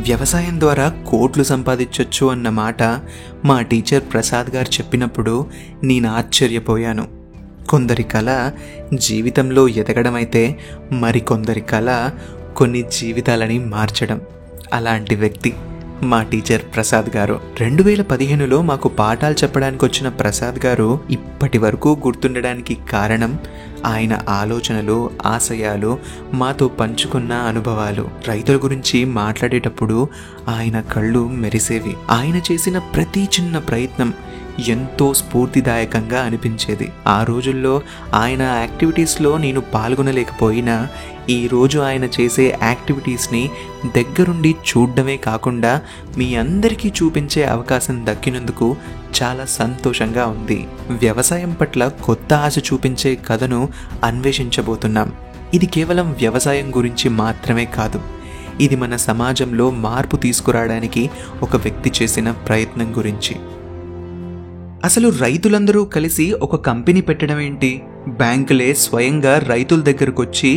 వ్యవసాయం ద్వారా కోట్లు సంపాదించొచ్చు అన్న మాట మా టీచర్ ప్రసాద్ గారు చెప్పినప్పుడు నేను ఆశ్చర్యపోయాను. కొందరి కళ జీవితంలో ఎదగడమైతే మరికొందరి కళ కొన్ని జీవితాలని మార్చడం. అలాంటి వ్యక్తి మా టీచర్ ప్రసాద్ గారు. 2015లో మాకు పాఠాలు చెప్పడానికి వచ్చిన ప్రసాద్ గారు ఇప్పటి వరకు గుర్తుండడానికి కారణం ఆయన ఆలోచనలు, ఆశయాలు, మాతో పంచుకున్న అనుభవాలు. రైతుల గురించి మాట్లాడేటప్పుడు ఆయన కళ్ళు మెరిసేవి. ఆయన చేసిన ప్రతి చిన్న ప్రయత్నం ఎంతో స్ఫూర్తిదాయకంగా అనిపించేది. ఆ రోజుల్లో ఆయన యాక్టివిటీస్లో నేను పాల్గొనలేకపోయినా ఈరోజు ఆయన చేసే యాక్టివిటీస్ని దగ్గరుండి చూడడమే కాకుండా మీ అందరికీ చూపించే అవకాశం దక్కినందుకు చాలా సంతోషంగా ఉంది. వ్యవసాయం పట్ల కొత్త ఆశ చూపించే కథను అన్వేషించబోతున్నాం. ఇది కేవలం వ్యవసాయం గురించి మాత్రమే కాదు, ఇది మన సమాజంలో మార్పు తీసుకురావడానికి ఒక వ్యక్తి చేసిన ప్రయత్నం గురించి. అసలు రైతులందరూ కలిసి ఒక కంపెనీ పెట్టడం ఏంటి? బ్యాంకులే స్వయంగా రైతుల దగ్గరకు వచ్చి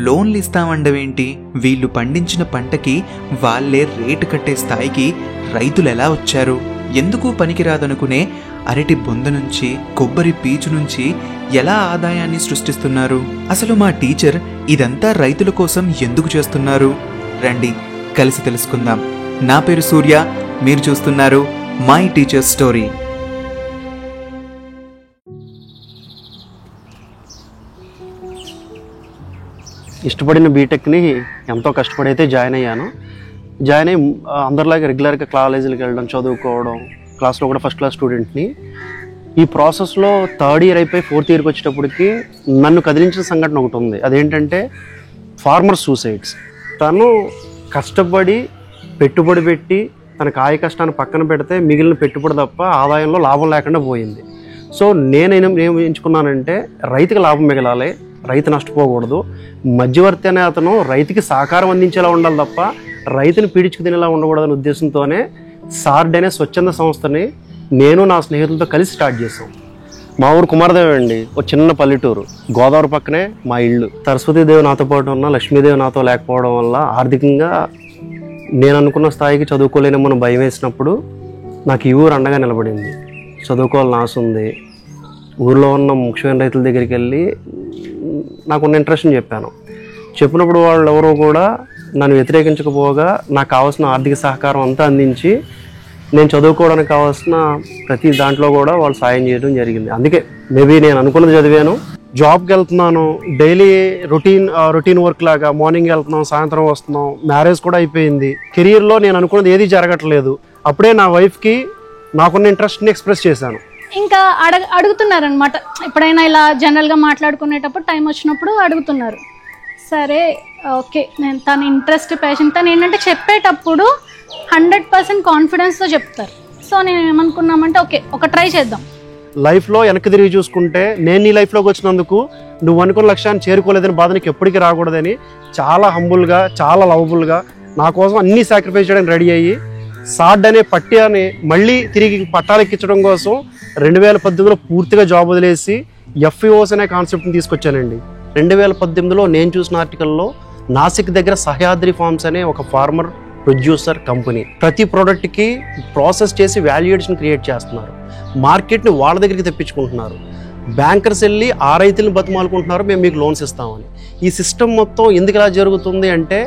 లోన్లు ఇస్తామండవేంటి? వీళ్ళు పండించిన పంటకి వాళ్ళే రేటు కట్టే స్థాయికి రైతులు ఎలా వచ్చారు? ఎందుకు పనికిరాదనుకునే అరటి బొంద నుంచి, కొబ్బరి పీచు నుంచి ఎలా ఆదాయాన్ని సృష్టిస్తున్నారు? అసలు మా టీచర్ ఇదంతా రైతుల కోసం ఎందుకు చేస్తున్నారు? రండి కలిసి తెలుసుకుందాం. నా పేరు సూర్య, మీరు చూస్తున్నారు మై టీచర్ స్టోరీ. ఇష్టపడిన బీటెక్ని ఎంతో కష్టపడి అయితే జాయిన్ అయ్యాను. జాయిన్ అయ్యి అందరిలాగా రెగ్యులర్గా కాలేజీలకు వెళ్ళడం, చదువుకోవడం, క్లాస్లో కూడా ఫస్ట్ క్లాస్ స్టూడెంట్ని. ఈ ప్రాసెస్లో థర్డ్ ఇయర్ అయిపోయి ఫోర్త్ ఇయర్కి వచ్చేటప్పటికి నన్ను కదిలించిన సంఘటన ఒకటి ఉంది. అదేంటంటే ఫార్మర్ సూసైడ్స్. తను కష్టపడి పెట్టుబడి పెట్టి తన కాయ కష్టాన్ని పక్కన పెడితే మిగిలిన పెట్టుబడి తప్ప ఆదాయంలో లాభం లేకుండా పోయింది. సో నేను ఎంచుకున్నానంటే రైతుకి లాభం మిగలాలి, రైతు నష్టపోకూడదు. మధ్యవర్తి అనే అతను రైతుకి సహకారం అందించేలా ఉండాలి తప్ప రైతుని పీడించుకు తినేలా ఉండకూడదనే ఉద్దేశంతోనే సార్డ్ అనే స్వచ్ఛంద సంస్థని నేను నా స్నేహితులతో కలిసి స్టార్ట్ చేసాం. మా ఊరు కుమారదేవి అండి, ఒక చిన్న పల్లెటూరు. గోదావరి పక్కనే మా ఇల్లు. సరస్వతీదేవి నాతో పాటు ఉన్న, లక్ష్మీదేవి నాతో లేకపోవడం వల్ల ఆర్థికంగా నేను అనుకున్న స్థాయికి చదువుకోలేనేమో భయం వేసినప్పుడు నాకు ఈ ఊరు అండగా నిలబడింది. చదువుకోవాలని ఆశ ఉంది. ఊరిలో ఉన్న ముఖ్యమైన రైతుల దగ్గరికి వెళ్ళి నాకున్న ఇంట్రెస్ట్ని చెప్పినప్పుడు వాళ్ళు ఎవరో కూడా నన్ను వ్యతిరేకించకపోగా నాకు కావాల్సిన ఆర్థిక సహకారం అంతా అందించి నేను చదువుకోవడానికి కావాల్సిన ప్రతి దాంట్లో కూడా వాళ్ళు సాయం చేయడం జరిగింది. అందుకే మేబీ నేను అనుకున్నది చదివాను. జాబ్కి వెళ్తున్నాను, డైలీ రొటీన్ వర్క్ లాగా మార్నింగ్ వెళ్తున్నాం, సాయంత్రం వస్తున్నాం. మ్యారేజ్ కూడా అయిపోయింది. కెరియర్లో నేను అనుకున్నది ఏది జరగట్లేదు. అప్పుడే నా వైఫ్కి నాకున్న ఇంట్రెస్ట్ని ఎక్స్ప్రెస్ చేశాను. ఇంకా అడుగుతున్నారనమాట. ఎప్పుడైనా ఇలా జనరల్గా మాట్లాడుకునేటప్పుడు టైం వచ్చినప్పుడు అడుగుతున్నారు. సరే ఓకే, నేను తన ఇంట్రెస్ట్, ప్యాషన్, తను ఏంటంటే చెప్పేటప్పుడు 100% కాన్ఫిడెన్స్తో చెప్తారు. సో నేను ఏమనుకున్నామంటే ఓకే, ఒక ట్రై చేద్దాం. లైఫ్లో వెనక్కి తిరిగి చూసుకుంటే నేను నీ లైఫ్లోకి వచ్చినందుకు నువ్వు అనుకున్న లక్ష్యాన్ని చేరుకోలేదని బాధ నీకు ఎప్పటికీ రాకూడదని చాలా హంబుల్గా, చాలా లవబుల్గా నా కోసం అన్నీ సాక్రిఫైస్ చేయడానికి రెడీ అయ్యి సార్డ్ అనే పట్టియాన్ని మళ్ళీ తిరిగి పట్టాలెక్కించడం కోసం 2018లో పూర్తిగా జాబ్ వదిలేసి ఎఫ్ఈఓస్ అనే కాన్సెప్ట్ని తీసుకొచ్చానండి. 2018లో నేను చూసిన ఆర్టికల్లో నాసిక్ దగ్గర సహ్యాద్రి ఫార్మ్స్ అనే ఒక ఫార్మర్ ప్రొడ్యూసర్ కంపెనీ ప్రతి ప్రోడక్ట్కి ప్రాసెస్ చేసి వాల్యుయేషన్ క్రియేట్ చేస్తున్నారు. మార్కెట్ని వాళ్ళ దగ్గరికి తెప్పించుకుంటున్నారు. బ్యాంకర్స్ వెళ్ళి ఆ రైతులను బతిమాలుకుంటున్నారు, మేము మీకు లోన్స్ ఇస్తామని. ఈ సిస్టమ్ మొత్తం ఎందుకు ఇలా జరుగుతుంది అంటే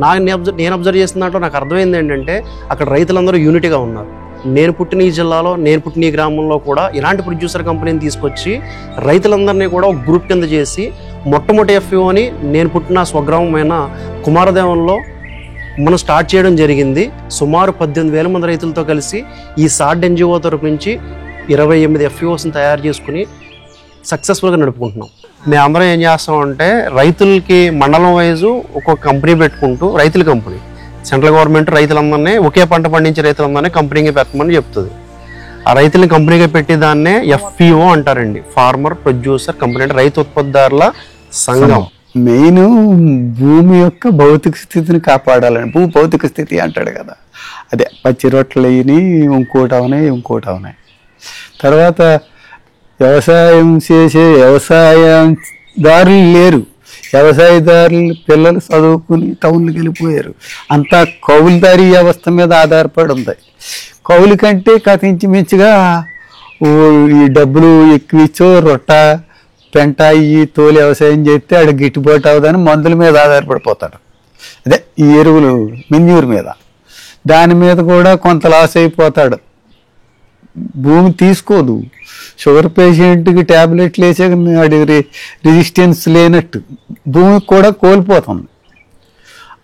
నేను అబ్జర్వ్ చేసిన దాంట్లో నాకు అర్థమైంది ఏంటంటే అక్కడ రైతులందరూ యూనిటీగా ఉన్నారు. నేను పుట్టిన ఈ జిల్లాలో, నేను పుట్టిన ఈ గ్రామంలో కూడా ఇలాంటి ప్రొడ్యూసర్ కంపెనీని తీసుకొచ్చి రైతులందరినీ కూడా ఒక గ్రూప్ కింద చేసి మొట్టమొదటి ఎఫ్ఈఓని నేను పుట్టిన స్వగ్రామమైన కుమారదేవంలో మనం స్టార్ట్ చేయడం జరిగింది. సుమారు 18,000 మంది రైతులతో కలిసి ఈ సార్డ్ ఎన్జిఓ తరపు నుంచి 28 ఎఫ్ఈఓస్ని తయారు చేసుకుని సక్సెస్ఫుల్గా నడుపుకుంటున్నాం. మేము అందరం ఏం చేస్తామంటే రైతులకి మండలం వైజు ఒక్కొక్క కంపెనీ పెట్టుకుంటూ, రైతుల కంపెనీ, సెంట్రల్ గవర్నమెంట్ రైతులందరినీ ఒకే పంట పండించే రైతులందరినీ కంపెనీగా పెట్టమని చెప్తుంది. ఆ రైతులను కంపెనీగా పెట్టి దాన్నే ఎఫ్పిఓ అంటారండి, ఫార్మర్ ప్రొడ్యూసర్ కంపెనీ, అంటే రైతు ఉత్పత్తిదారుల సంఘం. మెయిన్ భూమి యొక్క భౌతిక స్థితిని కాపాడాలని, భౌతిక స్థితి అంటాడు కదా, అదే పచ్చి రొట్టెలు అయినాయి, ఇంకోటి అవునాయి. తర్వాత వ్యవసాయం చేసే వ్యవసాయదారులు లేరు. వ్యవసాయదారులు పిల్లలు చదువుకుని టౌన్లకు వెళ్ళిపోయారు. అంతా కౌలుదారీ వ్యవస్థ మీద ఆధారపడి ఉంది. కౌలు కంటే కథించుమించుగా ఈ డబ్బులు ఎక్కువ ఇచ్చో రొట్ట పెంట ఈ తోలి వ్యవసాయం చేస్తే ఆడ గిట్టుబాటు అవుదని మందుల మీద ఆధారపడిపోతాడు. అదే ఈ ఎరువులు మెన్యూర్ మీద, దాని మీద కూడా కొంత లాస్ అయిపోతాడు. భూమి తీసుకోదు. షుగర్ పేషెంట్కి ట్యాబ్లెట్లు వేసే వాడి రెసిస్టెన్స్ లేనట్టు భూమికి కూడా కోల్పోతుంది.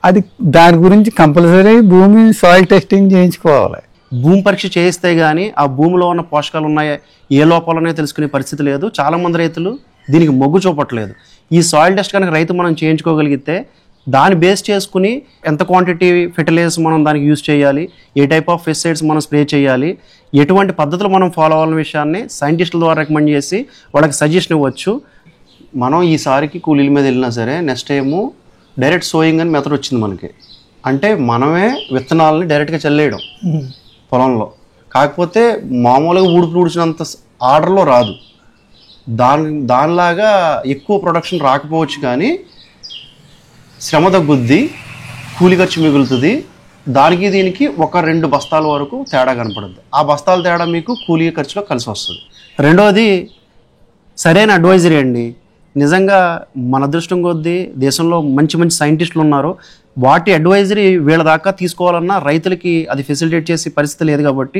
అది దాని గురించి కంపల్సరీ భూమి సాయిల్ టెస్టింగ్ చేయించుకోవాలి. భూమి పరీక్ష చేయిస్తే కానీ ఆ భూమిలో ఉన్న పోషకాలు ఉన్నాయో ఏ లోపాలనే తెలుసుకునే పరిస్థితి లేదు. చాలామంది రైతులు దీనికి మొగ్గు చూపట్లేదు. ఈ సాయిల్ టెస్ట్ కనుక రైతు మనం చేయించుకోగలిగితే దాన్ని బేస్ చేసుకుని ఎంత క్వాంటిటీ ఫెర్టిలైజర్స్ మనం దానికి యూజ్ చేయాలి, ఏ టైప్ ఆఫ్ పెస్టిసైడ్స్ మనం స్ప్రే చేయాలి, ఎటువంటి పద్ధతులు మనం ఫాలో అవ్వాలనే విషయాన్ని సైంటిస్టుల ద్వారా రికమెండ్ చేసి వాళ్ళకి సజెషన్ ఇవ్వచ్చు. మనం ఈసారికి కూలీల మీద వెళ్ళినా సరే నెక్స్ట్ టైము డైరెక్ట్ సోయింగ్ అని మెథడ్ వచ్చింది మనకి. అంటే మనమే విత్తనాలని డైరెక్ట్గా చల్లేయడం పొలంలో. కాకపోతే మామూలుగా ఊడ్చినంత ఆర్డర్లో రాదు. దానిలాగా ఎక్కువ ప్రొడక్షన్ రాకపోవచ్చు, కానీ శ్రమ తగ్గుద్ది, కూలి ఖర్చు మిగులుతుంది. దానికి దీనికి 1-2 బస్తాల వరకు తేడా కనపడుద్ది. ఆ బస్తాల తేడా మీకు కూలీ ఖర్చులో కలిసి వస్తుంది. రెండవది సరైన అడ్వైజరీ అండి. నిజంగా మన అదృష్టం కొద్దీ దేశంలో మంచి మంచి సైంటిస్టులు ఉన్నారు. వాటి అడ్వైజరీ వీళ్ళ దాకా తీసుకోవాలన్నా రైతులకి అది ఫెసిలిటేట్ చేసే పరిస్థితి లేదు. కాబట్టి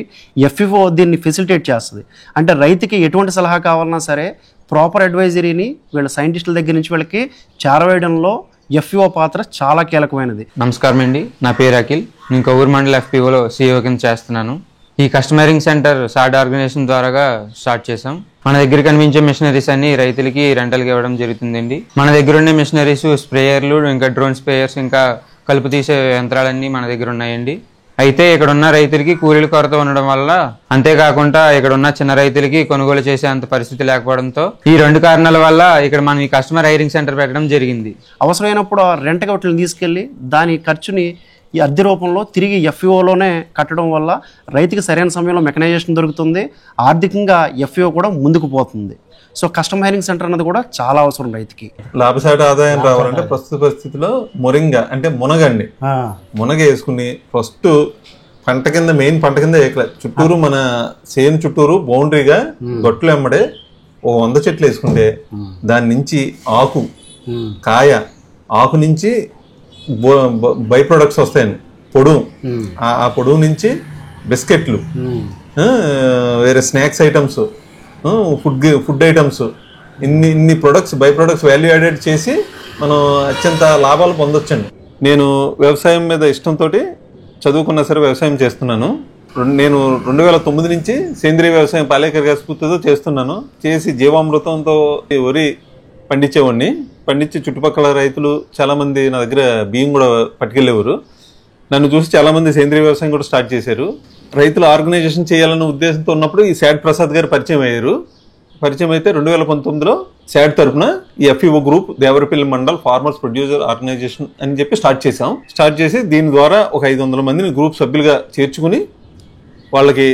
FFO దీన్ని ఫెసిలిటేట్ చేస్తుంది. అంటే రైతుకి ఎటువంటి సలహా కావాలన్నా సరే ప్రాపర్ అడ్వైజరీని వీళ్ళ సైంటిస్టుల దగ్గర నుంచి వీళ్ళకి చేరవేయడంలో FPO పాత్ర చాలా కీలకమైనది. నమస్కారం అండి, నా పేరు అఖిల్. నేను కొవ్వూరు మండల FPOలో CEO కింద చేస్తున్నాను. ఈ కస్టమరింగ్ సెంటర్ సాడ్ ఆర్గనైజేషన్ ద్వారాగా స్టార్ట్ చేసాం. మన దగ్గర కనిపించే మిషనరీస్ అన్ని రైతులకి రెంటల్కి ఇవ్వడం జరుగుతుందండి. మన దగ్గర ఉండే మిషనరీస్ స్ప్రేయర్లు, ఇంకా డ్రోన్ స్ప్రేయర్స్, ఇంకా కలుపు తీసే యంత్రాలన్నీ మన దగ్గర ఉన్నాయండి. అయితే ఇక్కడ ఉన్న రైతులకి కూలీల కొరత ఉండడం వల్ల, అంతేకాకుండా ఇక్కడ ఉన్న చిన్న రైతులకి కొనుగోలు చేసే అంత పరిస్థితి లేకపోవడంతో ఈ 2 కారణాల వల్ల ఇక్కడ మనం ఈ కస్టమర్ హైరింగ్ సెంటర్ పెట్టడం జరిగింది. అవసరమైనప్పుడు రెంట్గా వాటిని తీసుకెళ్ళి దాని ఖర్చుని ఈ అద్దె రూపంలో తిరిగి FPOలోనే కట్టడం వల్ల రైతుకి సరైన సమయంలో మెకనైజేషన్ దొరుకుతుంది, ఆర్థికంగా FPO కూడా ముందుకు పోతుంది. సో కస్టమర్ హైరింగ్ సెంటర్ అన్నది కూడా చాలా అవసరం రైతుకి. లాభసాటి ఆదాయం రావాలంటే ప్రస్తుత పరిస్థితిలో మొరింగా అంటే మునగండి, మునగ వేసుకుని ఫస్ట్ పంట కింద మెయిన్ పంట కింద చుట్టూరు మన సేను చుట్టూరు బౌండరీగా గొట్లు వెంబడే 100 చెట్లు వేసుకుంటే దాని నుంచి ఆకు, కాయ, ఆకు నుంచి బై ప్రొడక్ట్స్ వస్తాయండి. పొడువు, ఆ పొడువు నుంచి బిస్కెట్లు, వేరే స్నాక్స్ ఐటమ్స్, ఫుడ్ ఐటమ్స్, ఇన్ని products, by products value added చేసి మనం అత్యంత లాభాలు పొందొచ్చండి. నేను వ్యవసాయం మీద ఇష్టంతో చదువుకున్నా సరే వ్యవసాయం చేస్తున్నాను. నేను 2009 నుంచి సేంద్రీయ వ్యవసాయం పాలేకర్ గారి స్ఫూర్తితో చేస్తున్నాను. చేసి జీవామృతంతో వరి పండించేవాడిని. పండించి చుట్టుపక్కల రైతులు చాలామంది నా దగ్గర బియ్యం కూడా పట్టుకెళ్ళేవారు. నన్ను చూసి చాలామంది సేంద్రీయ వ్యవసాయం కూడా స్టార్ట్ చేశారు. రైతులు ఆర్గనైజేషన్ చేయాలన్న ఉద్దేశంతో ఉన్నప్పుడు ఈ శాడ్ ప్రసాద్ గారు పరిచయం అయ్యారు. పరిచయం అయితే 2019లో శాడ్ తరఫున ఈ FPO group Devarapalli mandal farmers producer organization అని చెప్పి స్టార్ట్ చేసాం. స్టార్ట్ చేసి దీని ద్వారా ఒక 500 మందిని గ్రూప్ సభ్యులుగా చేర్చుకుని వాళ్ళకి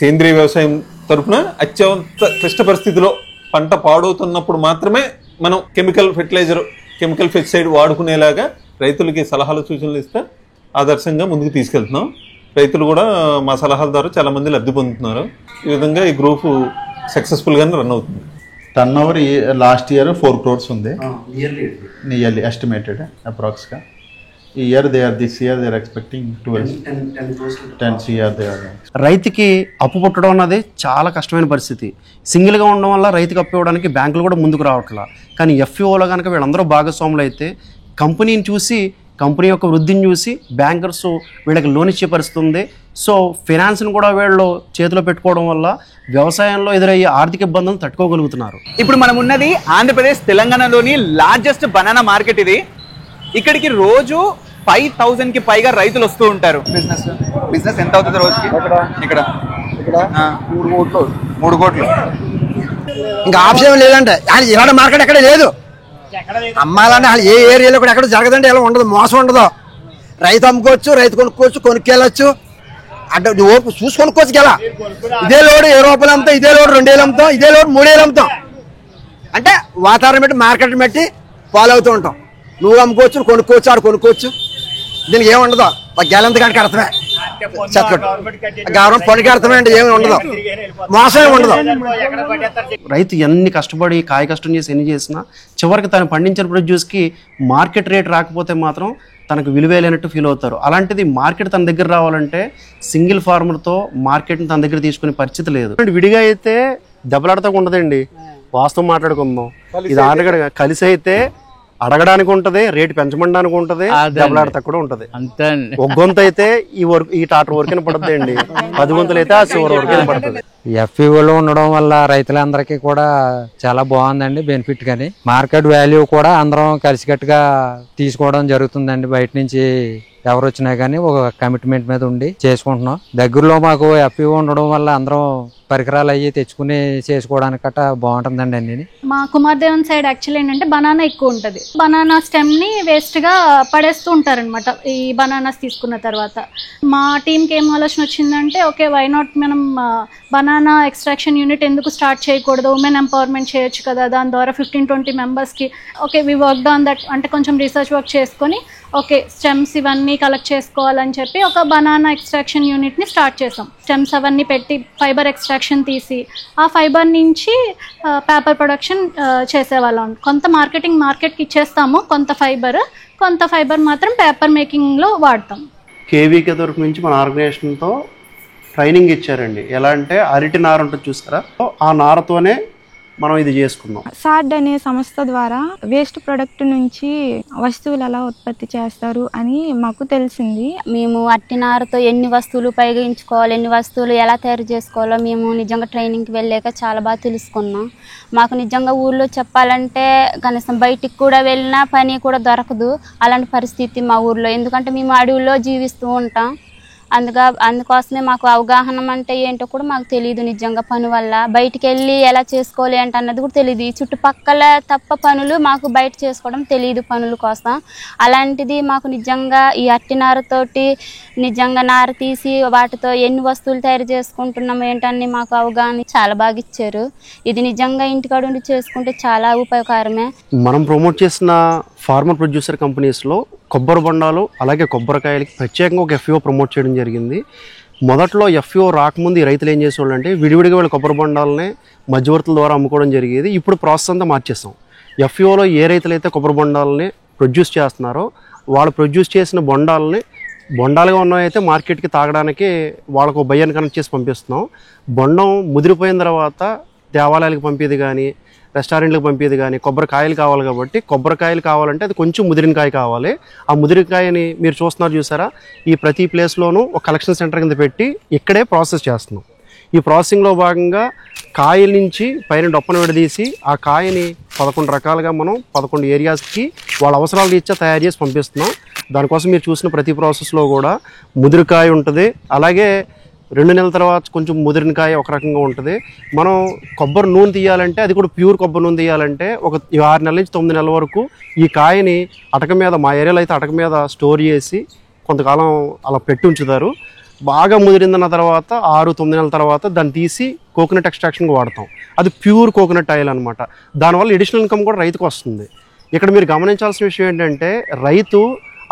సేంద్రీయ వ్యవసాయం తరఫున అత్యంత క్లిష్ట పరిస్థితిలో పంట పాడవుతున్నప్పుడు మాత్రమే మనం కెమికల్ ఫెర్టిలైజర్, కెమికల్ పెస్టిసైడ్ వాడుకునేలాగా రైతులకి సలహాలు సూచనలు ఇస్తే ఆదర్శంగా ముందుకు తీసుకెళ్తున్నాం. రైతులు కూడా మా సలహాల ద్వారా చాలా మంది లబ్ధి పొందుతున్నారు. ఈ విధంగా ఈ గ్రూప్ సక్సెస్ఫుల్ గానే రన్ అవుతుంది. Turnover last year 4 crores ఉంది, ఇయర్లీ ఎస్టిమేటెడ్ అప్రాక్స్గా. ఈ year this year they are expecting 10 CR. రైతుకి అప్పు పుట్టడం అన్నది చాలా కష్టమైన పరిస్థితి. సింగిల్గా ఉండడం వల్ల రైతుకి అప్పు ఇవ్వడానికి బ్యాంకులు కూడా ముందుకు రావట్లా. కానీ FPOలో కనుక వీళ్ళందరూ భాగస్వాములు అయితే కంపెనీని చూసి, కంపెనీ యొక్క వృద్ధిని చూసి బ్యాంకర్స్ వీళ్ళకి లోన్ ఇచ్చే పరిస్థితి ఉంది. సో ఫైనాన్స్ని కూడా వీళ్ళు చేతిలో పెట్టుకోవడం వల్ల వ్యవసాయంలో ఎదురయ్యే ఆర్థిక ఇబ్బందులను తట్టుకోగలుగుతున్నారు. ఇప్పుడు మనం ఉన్నది ఆంధ్రప్రదేశ్ తెలంగాణలోని లార్జెస్ట్ బనానా మార్కెట్ ఇది. ఇక్కడికి రోజు 5,000కి పైగా రైతులు వస్తూ ఉంటారు. బిజినెస్ ఎంత అవుతుంది రోజుకి? ఇక్కడ 3 కోట్లు. ఇంకా ఆప్షన్ లేదంటే ఇలాంటి మార్కెట్ ఎక్కడ లేదు. అమ్మాలంటే ఏ ఏరియాలో కూడా ఎక్కడ జరగదంటే ఇలా ఉండదు, మోసం ఉండదు. రైతు అమ్ముకోవచ్చు, రైతు కొనుక్కోవచ్చు, కొనుక్కెళ్ళచ్చు. అంటే ఓపు చూసి కొనుక్కోవచ్చు కదా. ఇదే లోడు 20 రూపాయలు అమ్ముతాం, ఇదే లోడు 2,000 అమ్ముతాం, ఇదే లోడు 3,000 అమ్ముతాం. అంటే వాతావరణం బట్టి, మార్కెట్ బట్టి ఫాలో అవుతూ ఉంటాం. నువ్వు అమ్ముకోవచ్చు, నువ్వు కొనుక్కోవచ్చు, ఆడు కొనుక్కోవచ్చు. దీనికి ఏముండదు, ఒక గెలంత కాడికి అర్థమే, గవర్నమెంట్ పనికి అర్థమే అండి, ఏమి ఉండదు, మోసమే ఉండదు. రైతు ఎన్ని కష్టపడి కాయ కష్టం చేసి ఎన్ని చేసినా చివరికి తను పండించిన ప్రొడ్యూస్కి మార్కెట్ రేట్ రాకపోతే మాత్రం తనకు విలువ లేనట్టు ఫీల్ అవుతారు. అలాంటిది మార్కెట్ తన దగ్గర రావాలంటే సింగిల్ ఫార్మర్తో మార్కెట్ని తన దగ్గర తీసుకునే పరిస్థితి లేదు. విడిగా అయితే దెబ్బలాడతా ఉండదండి, వాస్తవం మాట్లాడుకుందాం. ఇది ఆడగడ కలిసి అయితే అడగడానికి ఉంటది, రేటు పెంచమడానికి ఉంటది, దెబ్బలాడతా కూడా ఉంటది. ఒక గొంతు అయితే ఈ టాటర్ వరకైనా పడుతుంది అండి, 10 గొంతులు అయితే ఆ చివరి వరకైనా పడుతుంది. ఎఫ్పిఓలో ఉండడం వల్ల రైతులందరికీ కూడా చాలా బాగుందండి, బెనిఫిట్ కానీ మార్కెట్ వాల్యూ కూడా అందరం కలిసికట్టుగా తీసుకోవడం జరుగుతుందండి. బయట నుంచి ఎవరు వచ్చినా కానీ ఒక కమిట్మెంట్ మీద ఉండి చేసుకుంటున్నాం. దగ్గరలో మాకు ఎఫ్పిఓ ఉండడం వల్ల అందరం పరికరాలు అయ్యి తెచ్చుకుని చేసుకోవడానికి గట్రా బాగుంటుందండి. అన్ని మా కుమార్దేవన్ సైడ్ యాక్చువల్లీ ఏంటంటే బనానా ఎక్కువ ఉంటుంది. బనానా స్టెమ్ని వేస్ట్గా పడేస్తూ ఉంటారనమాట ఈ బనానాస్ తీసుకున్న తర్వాత. మా టీంకి ఏం ఆలోచన వచ్చిందంటే, ఓకే వై నాట్ మనం బనానా ఎక్స్ట్రాక్షన్ యూనిట్ ఎందుకు స్టార్ట్ చేయకూడదు, ఉమెన్ ఎంపవర్మెంట్ చేయొచ్చు కదా, దాని ద్వారా 15-20 మెంబర్స్కి okay we work on that అంటే కొంచెం రీసెర్చ్ వర్క్ చేసుకొని ఓకే స్టెమ్స్ ఇవన్నీ కలెక్ట్ చేసుకోవాలని చెప్పి ఒక బనానా ఎక్స్ట్రాక్షన్ యూనిట్ని స్టార్ట్ చేసాం. స్టెమ్స్ అవన్నీ పెట్టి ఫైబర్ ఎక్స్ట్రాక్షన్ తీసి ఆ ఫైబర్ నుంచి పేపర్ ప్రొడక్షన్ చేసేవాళ్ళం. కొంత మార్కెట్కి ఇచ్చేస్తాము, కొంత ఫైబర్ మాత్రం పేపర్ మేకింగ్లో వాడతాం. కేవీకే తరఫు నుంచి మన ఆర్గనైజేషన్తో ట్రైనింగ్ ఇచ్చారండి. ఎలా అంటే అరటి నార ఉంటుంది చూసారా, ఆ నారతోనే మనం ఇది చేసుకున్నాం. సాడ్ అనే సంస్థ ద్వారా వేస్ట్ ప్రొడక్ట్ నుంచి వస్తువులు ఎలా ఉత్పత్తి చేస్తారు అని మాకు తెలిసింది. మేము అట్టినారతో ఎన్ని వస్తువులు ఉపయోగించుకోవాలి, ఎన్ని వస్తువులు ఎలా తయారు చేసుకోవాలో మేము నిజంగా ట్రైనింగ్కి వెళ్ళాక చాలా బాగా తెలుసుకున్నాం. మాకు నిజంగా ఊళ్ళో చెప్పాలంటే కనీసం బయటికి కూడా వెళ్ళినా పని కూడా దొరకదు, అలాంటి పరిస్థితి మా ఊర్లో. ఎందుకంటే మేము అడవుల్లో జీవిస్తూ ఉంటాం, అందుకోసమే మాకు అవగాహన అంటే ఏంటో కూడా మాకు తెలియదు. నిజంగా పని వల్ల బయటికి వెళ్ళి ఎలా చేసుకోవాలి అంటే అన్నది కూడా తెలియదు. ఈ చుట్టుపక్కల తప్ప పనులు మాకు బయట చేసుకోవడం తెలియదు పనుల కోసం. అలాంటిది మాకు నిజంగా ఈ అట్టినారతోటి నిజంగా నార తీసి వాటితో ఎన్ని వస్తువులు తయారు చేసుకుంటున్నాం ఏంటని మాకు అవగాహన చాలా బాగా ఇచ్చారు. ఇది నిజంగా ఇంటికాడ ఉండి చేసుకుంటే చాలా ఉపయోగకరమే. మనం ప్రమోట్ చేసిన ఫార్మర్ ప్రొడ్యూసర్ కంపెనీస్లో కొబ్బరి బొండాలు అలాగే కొబ్బరికాయలకి ప్రత్యేకంగా ఒక ఎఫ్ఈఓ ప్రమోట్ చేయడం జరిగింది. మొదట్లో ఎఫ్ఈఓ రాకముందు ఈ రైతులు ఏం చేసేవాళ్ళు అంటే విడివిడిగా వాళ్ళ కొబ్బరి బొండాలని మధ్యవర్తుల ద్వారా అమ్ముకోవడం జరిగేది. ఇప్పుడు ప్రాసెస్ అంతా మార్చేస్తాం. ఎఫ్ఈఓలో ఏ రైతులైతే కొబ్బరి బొండాలని ప్రొడ్యూస్ చేస్తున్నారో వాళ్ళు ప్రొడ్యూస్ చేసిన బొండాలుగా ఉన్నవైతే మార్కెట్కి తాగడానికి వాళ్ళకు బయ్యని కనెక్ట్ చేసి పంపిస్తున్నాం. బొండం ముదిరిపోయిన తర్వాత దేవాలయాలకు పంపేది కానీ రెస్టారెంట్లకు పంపేది కానీ కొబ్బరికాయలు కావాలి. కాబట్టి కొబ్బరికాయలు కావాలంటే అది కొంచెం ముదిరినకాయ కావాలి. ఆ ముదిరికాయని మీరు చూసారా, ఈ ప్రతి ప్లేస్లోనూ ఒక కలెక్షన్ సెంటర్ కింద పెట్టి ఇక్కడే ప్రాసెస్ చేస్తున్నాం. ఈ ప్రాసెసింగ్లో భాగంగా కాయల నుంచి పైన డొప్పను విడదీసి ఆ కాయని 11 రకాలుగా మనం 11 ఏరియాస్కి వాళ్ళ అవసరాలు రీత్యా తయారు చేసి పంపిస్తున్నాం. దానికోసం మీరు చూసిన ప్రతి ప్రాసెస్లో కూడా ముదిరికాయ ఉంటుంది, అలాగే 2 నెలల తర్వాత కొంచెం ముదిరినకాయ ఒక రకంగా ఉంటుంది. మనం కొబ్బరి నూనె తీయాలంటే అది కూడా ప్యూర్ కొబ్బరి నూనె తీయాలంటే ఒక 6 నెలల నుంచి 9 నెలల వరకు ఈ కాయని అటక మీద, మా ఏరియాలో అయితే అటక మీద స్టోర్ చేసి కొంతకాలం అలా పెట్టి ఉంచుతారు. బాగా ముదిరిందన్న తర్వాత 6-9 నెలల తర్వాత దాన్ని తీసి కోకోనట్ ఎక్స్ట్రాక్షన్కి వాడతాం. అది ప్యూర్ కోకోనట్ ఆయిల్ అనమాట. దానివల్ల ఎడిషనల్ ఇన్కమ్ కూడా రైతుకు వస్తుంది. ఇక్కడ మీరు గమనించాల్సిన విషయం ఏంటంటే రైతు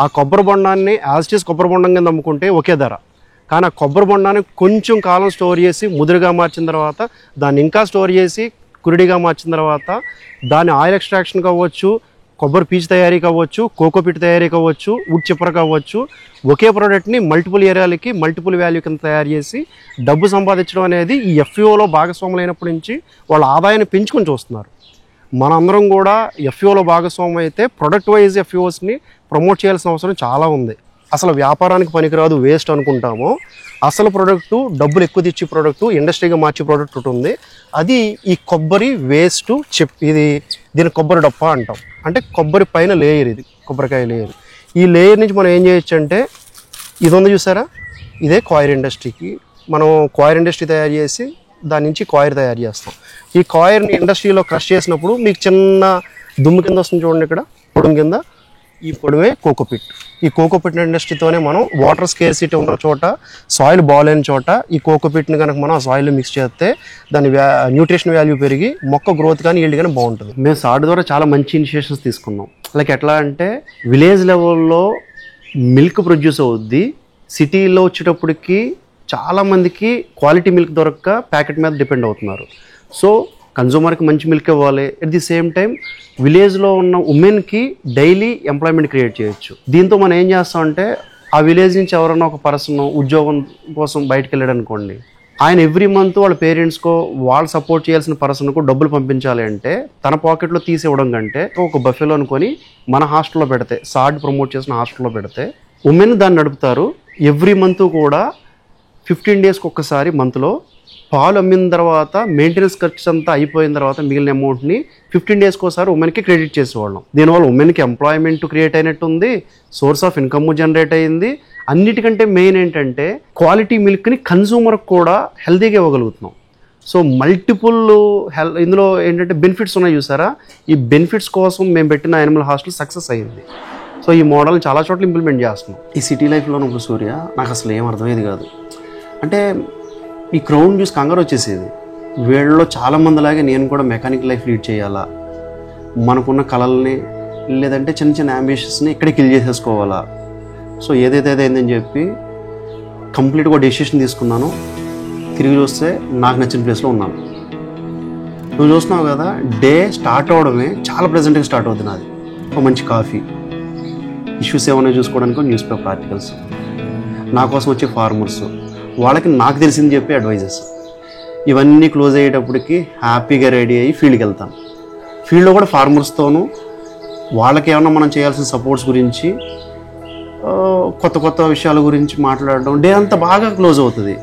ఆ కొబ్బరి బొండాన్ని యాజ్ ఇట్ ఈజ్ కొబ్బరి బొండం కింద అమ్ముకుంటే ఒకే ధర, కానీ ఆ కొబ్బరి బొండాన్ని కొంచెం కాలం స్టోర్ చేసి ముదురుగా మార్చిన తర్వాత దాన్ని ఇంకా స్టోర్ చేసి కురిడిగా మార్చిన తర్వాత దాన్ని ఆయిల్ ఎక్స్ట్రాక్షన్ కావచ్చు, కొబ్బరి పీచు తయారీ కావచ్చు, కోకోపిట్ తయారీ కావచ్చు, వుడ్ చిప్పర కావచ్చు, ఒకే ప్రోడక్ట్ని మల్టిపుల్ ఏరియాలకి మల్టిపుల్ వాల్యూ కింద తయారు చేసి డబ్బు సంపాదించడం అనేది ఈ ఎఫ్ఈఓలో భాగస్వాములైనప్పటి నుంచి వాళ్ళ ఆదాయాన్ని పెంచుకొని చూస్తున్నారు. మనందరం కూడా ఎఫ్ఈఓలో భాగస్వామ్యం అయితే ప్రొడక్ట్ వైజ్ ఎఫ్ఈఓస్ని ప్రమోట్ చేయాల్సిన అవసరం చాలా ఉంది. అసలు వ్యాపారానికి పనికిరాదు, వేస్ట్ అనుకుంటాము. అసలు ప్రోడక్టు డబ్బులు ఎక్కువ తెచ్చే ప్రోడక్టు, ఇండస్ట్రీగా మార్చే ప్రోడక్ట్ ఒకటి ఉంది. అది ఈ కొబ్బరి వేస్ట్ దీని కొబ్బరి డప్ప అంటాం. అంటే కొబ్బరి పైన లేయర్, ఇది కొబ్బరికాయ లేయర్. ఈ లేయర్ నుంచి మనం ఏం చేయొచ్చు అంటే ఇది ఉంది చూసారా, ఇదే కాయిర్ ఇండస్ట్రీకి మనం కాయిర్ ఇండస్ట్రీ తయారు చేసి దాని నుంచి కాయిర్ తయారు చేస్తాం. ఈ కాయిర్ని ఇండస్ట్రీలో క్రష్ చేసినప్పుడు మీకు చిన్న దుమ్ము కింద వస్తుంది చూడండి, ఇక్కడ పొడుము కింద ఈ పొడవే కోకోపిట్. ఈ కోకోపిట్ ఇండస్ట్రీతోనే మనం వాటర్ స్కేర్సిటీ ఉన్న చోట, సాయిల్ బాగాలేని చోట ఈ కోకోపిట్ని కనుక మనం ఆ సాయిల్లో మిక్స్ చేస్తే దాని న్యూట్రిషన్ వాల్యూ పెరిగి మొక్క గ్రోత్ కానీ ఈల్డ్ కానీ బాగుంటుంది. మేము సాడ్ ద్వారా చాలా మంచి ఇనిషియేషన్స్ తీసుకున్నాం. లైక్ ఎట్లా అంటే విలేజ్ లెవెల్లో మిల్క్ ప్రొడ్యూస్ అవుద్ది, సిటీలో వచ్చేటప్పటికి చాలామందికి క్వాలిటీ మిల్క్ దొరక్క ప్యాకెట్ మీద డిపెండ్ అవుతున్నారు. సో కన్జ్యూమర్కి మంచి మిల్క్ ఇవ్వాలి, ఎట్ ది సేమ్ టైం విలేజ్లో ఉన్న ఉమెన్కి డైలీ ఎంప్లాయ్మెంట్ క్రియేట్ చేయొచ్చు. దీంతో మనం ఏం చేస్తామంటే ఆ విలేజ్ నుంచి ఎవరైనా ఒక పర్సన్ ఉద్యోగం కోసం బయటకు వెళ్ళాడు అనుకోండి, ఆయన ఎవ్రీ మంత్ వాళ్ళ పేరెంట్స్కో వాళ్ళు సపోర్ట్ చేయాల్సిన పర్సన్కు డబ్బులు పంపించాలి అంటే తన పాకెట్లో తీసి ఇవ్వడం కంటే ఒక బఫెలో అనుకొని మన హాస్టల్లో పెడితే, సాడ్ ప్రమోట్ చేసిన హాస్టల్లో పెడితే ఉమెన్ దాన్ని నడుపుతారు. ఎవ్రీ మంత్ కూడా 15 డేస్కి ఒక్కసారి మంత్లో పాలు అమ్మిన తర్వాత మెయింటెనెన్స్ ఖర్చు అంతా అయిపోయిన తర్వాత మిగిలిన అమౌంట్ని 15 డేస్కి ఒకసారి ఉమెన్కి క్రెడిట్ చేసేవాళ్ళం. దీనివల్ల ఉమెన్కి ఎంప్లాయ్మెంట్ క్రియేట్ అయినట్టు ఉంది, సోర్స్ ఆఫ్ ఇన్కమ్ జనరేట్ అయ్యింది. అన్నిటికంటే మెయిన్ ఏంటంటే క్వాలిటీ మిల్క్ని కన్జ్యూమర్కి కూడా హెల్తీగా ఇవ్వగలుగుతున్నాం. సో మల్టిపుల్ ఇందులో ఏంటంటే బెనిఫిట్స్ ఉన్నాయి చూసారా, ఈ బెనిఫిట్స్ కోసం మేము పెట్టిన యానిమల్ హాస్టల్ సక్సెస్ అయ్యింది. సో ఈ మోడల్ని చాలా చోట్ల ఇంప్లిమెంట్ చేస్తున్నాం. ఈ సిటీ లైఫ్లో ఉన్నప్పుడు సూర్య నాకు అసలు ఏం అర్థమయ్యేది కాదు. అంటే ఈ క్రౌడ్ చూసి కంగారు వచ్చేసేది. వీళ్ళలో చాలామందిలాగే నేను కూడా మెకానిక్ లైఫ్ లీడ్ చేయాలా, మనకున్న కళల్ని లేదంటే చిన్న చిన్న అంబిషన్స్ని ఇక్కడే కిల్ చేసేసుకోవాలా. సో ఏదైతే అయిందని చెప్పి కంప్లీట్గా డెసిషన్ తీసుకున్నాను. తిరిగి చూస్తే నాకు నచ్చిన ప్లేస్లో ఉన్నాను. నువ్వు చూస్తున్నావు కదా, డే స్టార్ట్ అవడమే చాలా ప్రెజెంట్గా స్టార్ట్ అవుతుంది. నాది ఒక మంచి కాఫీ, ఇష్యూస్ ఏమైనా చూసుకోవడానికి న్యూస్ పేపర్ ఆర్టికల్స్, నా కోసం వచ్చే ఫార్మర్స్, వాళ్ళకి నాకు తెలిసింది చెప్పి అడ్వైజెస్, ఇవన్నీ క్లోజ్ అయ్యేటప్పటికి హ్యాపీగా రెడీ అయ్యి ఫీల్డ్కి వెళ్తాను. ఫీల్డ్లో కూడా ఫార్మర్స్తోనూ వాళ్ళకి ఏమన్నా మనం చేయాల్సిన సపోర్ట్స్ గురించి, కొత్త కొత్త విషయాల గురించి మాట్లాడడం, డే అంతా బాగా క్లోజ్ అవుతుంది.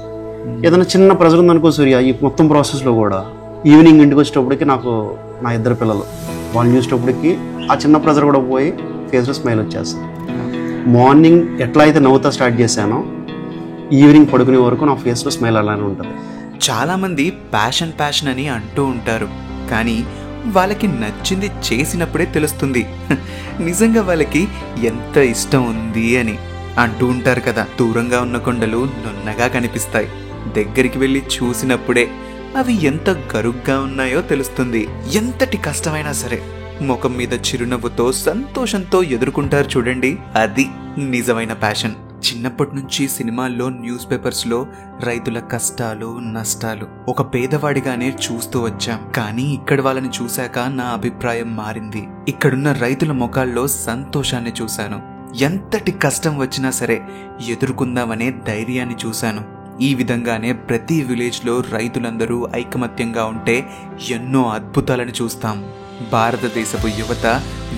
ఏదైనా చిన్న ప్రెజర్ ఉందనుకో సూర్య, ఈ మొత్తం ప్రాసెస్లో కూడా ఈవినింగ్ ఇంటికి వచ్చేటప్పటికి నాకు నా 2 పిల్లలు వాళ్ళు చూసేటప్పటికి ఆ చిన్న ప్రెజర్ కూడా పోయి ఫేస్లో స్మైల్ వచ్చేస్తుంది. మార్నింగ్ ఎట్లా అయితే నవ్వుతా స్టార్ట్ చేశానో ఈవినింగ్ పడుకునే వరకు నా ఫేస్లో స్మైల్ అలానే ఉంటుంది. చాలామంది ప్యాషన్ అని అంటూ ఉంటారు, కానీ వాళ్ళకి నచ్చింది చేసినప్పుడే తెలుస్తుంది నిజంగా వాళ్ళకి ఎంత ఇష్టం ఉంది అని. అంటూ ఉంటారు కదా, దూరంగా ఉన్న కొండలు నున్నగా కనిపిస్తాయి, దగ్గరికి వెళ్ళి చూసినప్పుడే అవి ఎంత గరుగ్గా ఉన్నాయో తెలుస్తుంది. ఎంతటి కష్టమైనా సరే ముఖం మీద చిరునవ్వుతో సంతోషంతో ఎదుర్కొంటారు చూడండి, అది నిజమైన ప్యాషన్. చిన్నప్పటి నుంచి సినిమాల్లో, న్యూస్ పేపర్స్లో రైతుల కష్టాలు నష్టాలు ఒక పేదవాడిగానే చూస్తూ వచ్చాం. కానీ ఇక్కడ వాళ్ళని చూశాక నా అభిప్రాయం మారింది. ఇక్కడున్న రైతుల ముఖాల్లో సంతోషాన్ని చూశాను. ఎంతటి కష్టం వచ్చినా సరే ఎదుర్కొందామనే ధైర్యాన్ని చూశాను. ఈ విధంగానే ప్రతి విలేజ్లో రైతులందరూ ఐకమత్యంగా ఉంటే ఎన్నో అద్భుతాలను చూస్తాం. భారతదేశపు యువత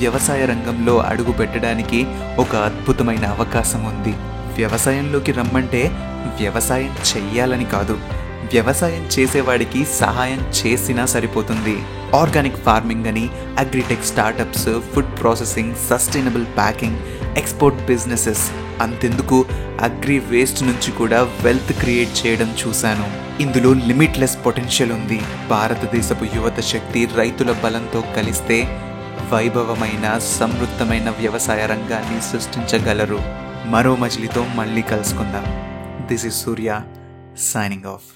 వ్యవసాయ రంగంలో అడుగు పెట్టడానికి ఒక అద్భుతమైన అవకాశం ఉంది. వ్యవసాయంలోకి రమ్మంటే వ్యవసాయం చెయ్యాలని కాదు, వ్యవసాయం చేసేవాడికి సహాయం చేసినా సరిపోతుంది. ఆర్గానిక్ ఫార్మింగ్ అని, agritech startups, food processing, sustainable packing, export businesses, అంతెందుకు అగ్రి వేస్ట్ నుంచి కూడా వెల్త్ క్రియేట్ చేయడం చూశాను. ఇందులో లిమిట్లెస్ పొటెన్షియల్ ఉంది. భారతదేశపు యువత శక్తి రైతుల బలంతో కలిస్తే వైభవమైన సమృద్ధమైన వ్యవసాయ రంగాన్ని సృష్టించగలరు. మరో మజిలీతో మళ్ళీ కలుసుకుందాం. This is Surya signing off.